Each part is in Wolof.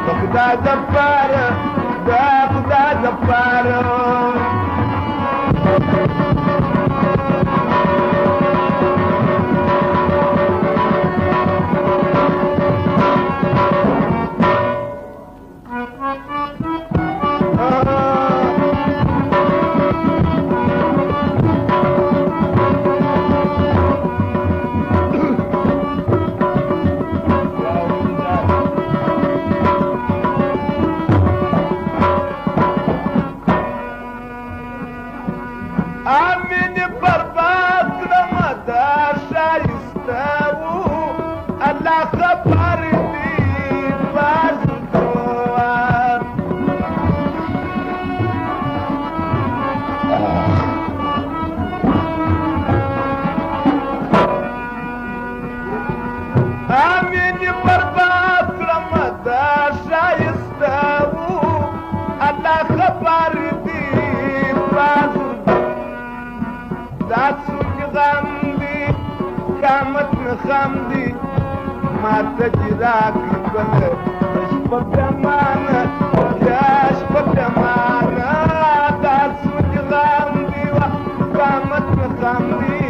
Bakda Jabbar, Bakda Jabbar. Amin berbat Ramadan Syaistau Allah khabar di Bazdoan Amin berbat Ramadan Syaistau Allah khabar di Bazdoan Datsun Ghamdi, Kamat Ghamdi, Mata Jiraki Bala, Shpabdamana, Shpabdamana, Datsun Ghamdi, Kamat Ghamdi,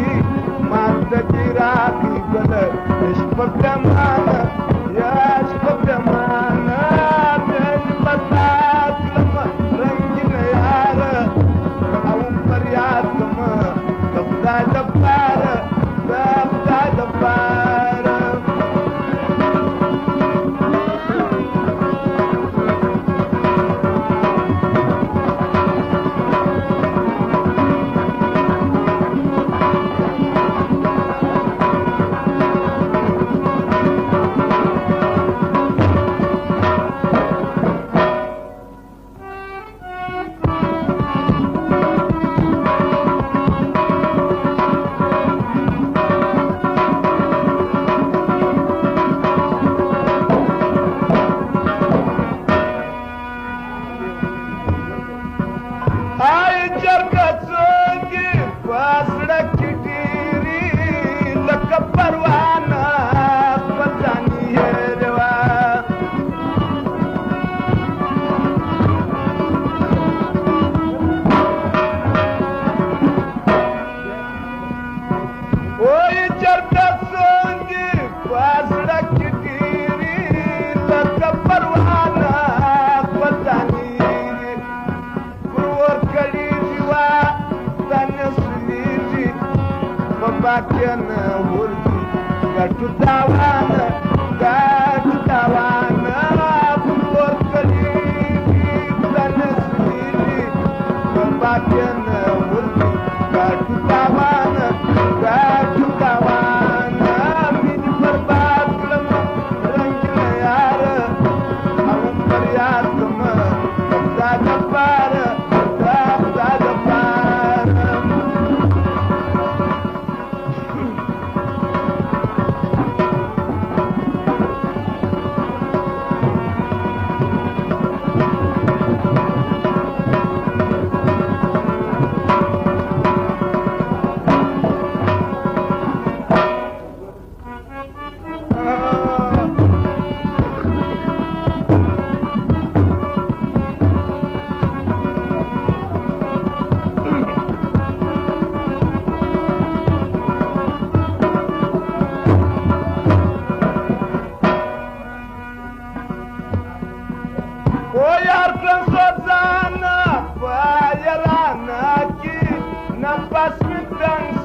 Mata Jiraki Bala, Shpabdamana, Shpabdamana, Batat Lama, Rangina Yara, Awum Faryat Lama. Bakda Jabbar, Bakda Jabbar. Ay jargat songi fasda kitiri lakaparwana patani herwa Oy jargat songi fasda kitiri lakaparwana patani Bakana wurdi gatu tawana pur kali tanasini bakana wurdi gatu tawana min barbat lama rangna yara awam faryad kama Bakda Jabbar, Bakda Jabbar. Nampas mitang